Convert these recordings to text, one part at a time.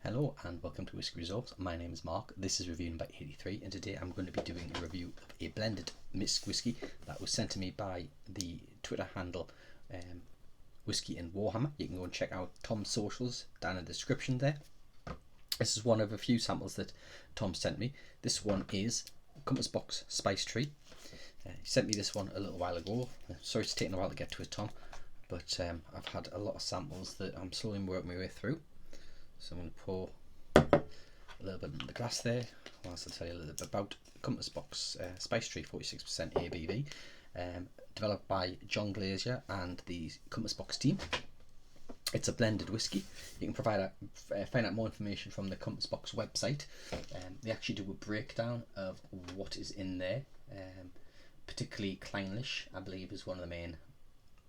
Hello and welcome to Whisky Results. My name is Mark. This is review number 83 and today I'm going to be doing a review of a blended mist whisky that was sent to me by the Twitter handle Whisky and Warhammer. You can go and check out Tom's socials down in the description there. This is one of a few samples that Tom sent me. This one is Compass Box Spice Tree. He sent me this one a little while ago. Sorry it's taken a while to get to it, Tom, but I've had a lot of samples that I'm slowly working my way through. So I'm going to pour a little bit into the glass there whilst I tell you a little bit about Compass Box Spice Tree, 46% ABV, developed by John Glazier and the Compass Box team. It's a blended whisky. You can find out more information from the Compass Box website. They actually do a breakdown of what is in there, particularly Clynelish, I believe, is one of the main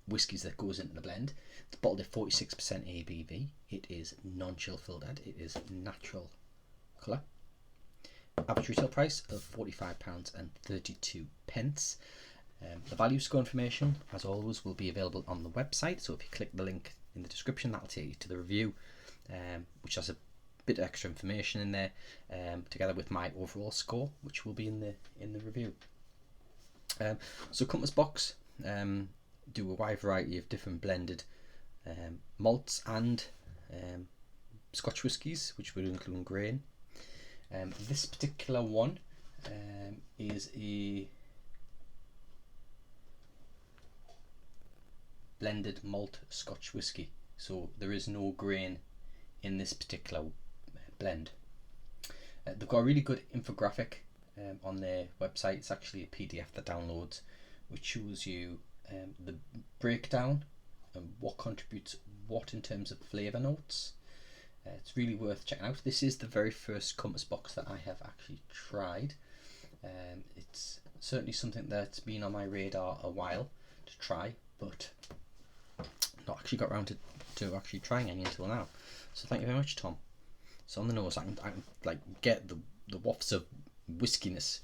whiskies that goes into the blend. It's bottled at 46% ABV. It is non-chill filtered. It is natural colour. Average retail price of £45.32. The value score information, as always, will be available on the website. So if you click the link in the description, that'll take you to the review, which has a bit of extra information in there, together with my overall score, which will be in the review. So Compass Box do a wide variety of different blended malts and Scotch whiskies, which would include grain. This particular one is a blended malt Scotch whisky, so there is no grain in this particular blend. They've got a really good infographic on their website. It's actually a PDF that downloads, which shows you the breakdown and what contributes what in terms of flavour notes. It's really worth checking out. This is the very first Compass Box that I have actually tried. It's certainly something that's been on my radar a while to try, but not actually got around to actually trying any until now. So thank you very much, Tom. So on the nose, I can like get the wafts of whiskiness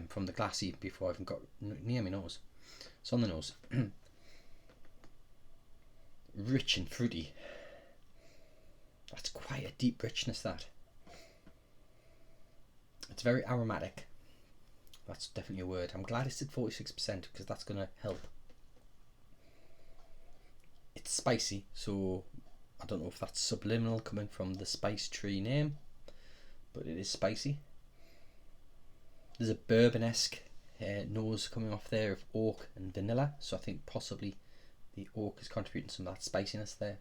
from the glassy before I even got near my nose. So on the nose, rich and fruity. That's quite a deep richness, that. It's very aromatic. That's definitely a word. I'm glad it's at 46% because that's going to help. It's spicy, so I don't know if that's subliminal coming from the Spice Tree name, but it is spicy. There's a bourbon-esque nose coming off there of oak and vanilla, so I think possibly the oak is contributing some of that spiciness there.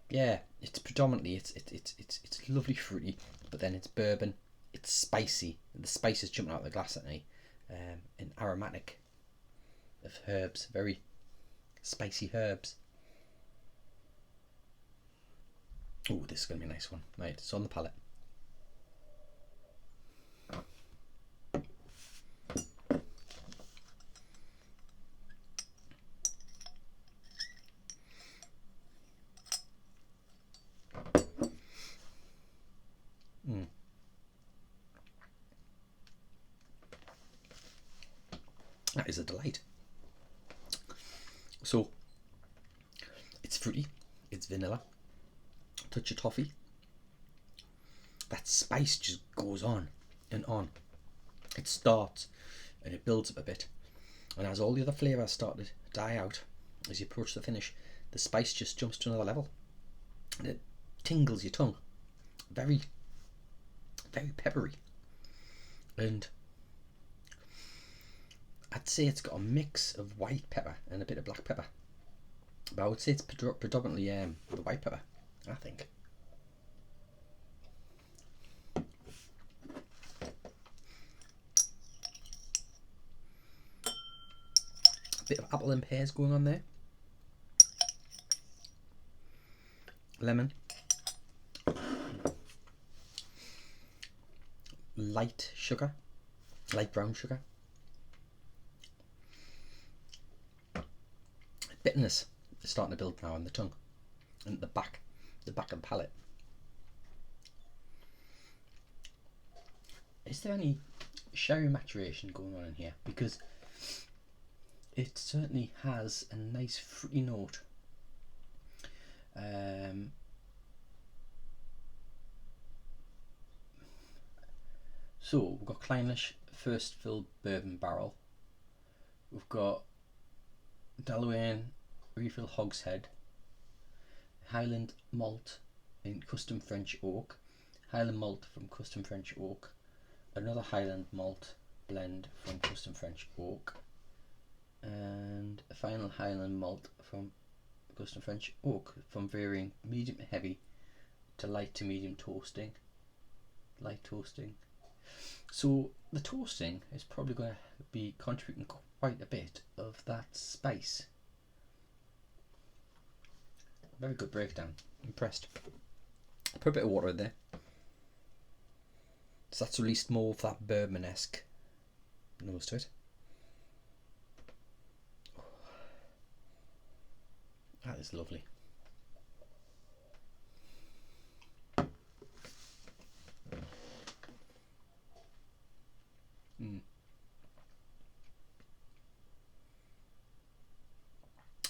Yeah, it's predominantly it's lovely fruity, but then it's bourbon, it's spicy, the spice is jumping out of the glass at me, and aromatic of herbs, very spicy herbs. Oh, this is going to be a nice one. Right, it's on the palate. That is a delight. So it's fruity, it's vanilla, touch of toffee. That spice just goes on and on. It starts and it builds up a bit, and as all the other flavours start to die out, as you approach the finish, the spice just jumps to another level and it tingles your tongue. Very, very peppery, and I'd say it's got a mix of white pepper and a bit of black pepper, but I would say it's predominantly the white pepper, I think. A bit of apple and pears going on there. Lemon. Light sugar, light brown sugar. Bitterness is starting to build now on the tongue and the back of the palate. Is there any sherry maturation going on in here? Because it certainly has a nice fruity note So we've got Clynelish first fill bourbon barrel. We've got Dailuaine refill hogshead. Highland malt in custom French oak. Highland malt from custom French oak. Another Highland malt blend from custom French oak. And a final Highland malt from custom French oak, from varying medium to heavy to light to medium toasting. Light toasting. So the toasting is probably going to be contributing quite a bit of that spice. Very good breakdown. Impressed. Put a bit of water in there. So that's released more of that bourbon-esque nose to it. That is lovely.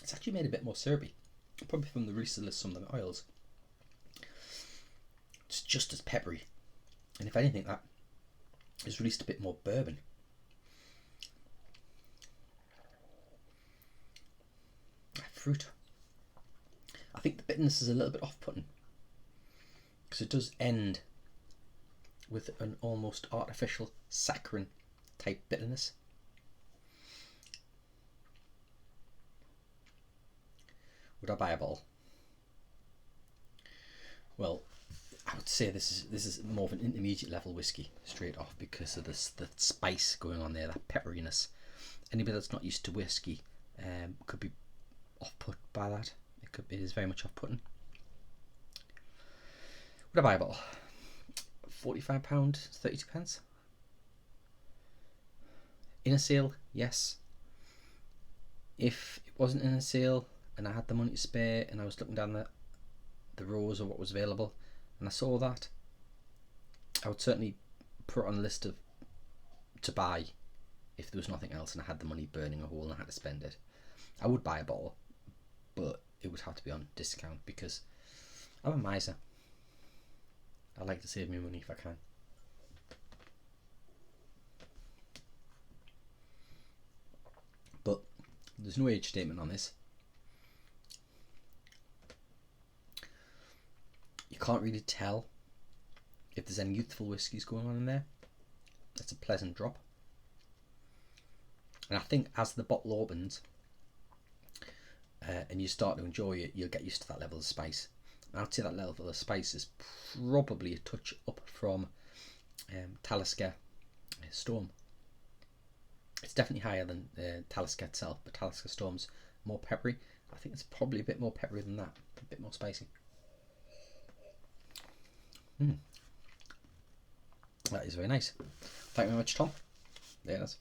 It's actually made a bit more syrupy, probably from the release of some of the oils. It's just as peppery, and if anything, that has released a bit more bourbon. Fruit. I think the bitterness is a little bit off-putting because it does end with an almost artificial saccharine type bitterness. Would I buy a bottle? Well, I would say this is more of an intermediate level whiskey straight off because of the spice going on there, that pepperiness. Anybody that's not used to whiskey could be off-put by that. It is very much off-putting. Would I buy a bottle? £45, 32p. In a sale, yes. If it wasn't in a sale and I had the money to spare and I was looking down the rows of what was available and I saw that, I would certainly put it on the list of to buy if there was nothing else and I had the money burning a hole and I had to spend it. I would buy a bottle, but it would have to be on discount because I'm a miser. I like to save my money if I can. But there's no age statement on this. You can't really tell if there's any youthful whiskies going on in there. It's a pleasant drop. And I think as the bottle opens and you start to enjoy it, you'll get used to that level of spice. And I'd say that level of spice is probably a touch up from Talisker Storm. It's definitely higher than Talisker itself, but Talisker Storm's more peppery. I think it's probably a bit more peppery than that, a bit more spicy. That is very nice. Thank you very much, Tom. There it is.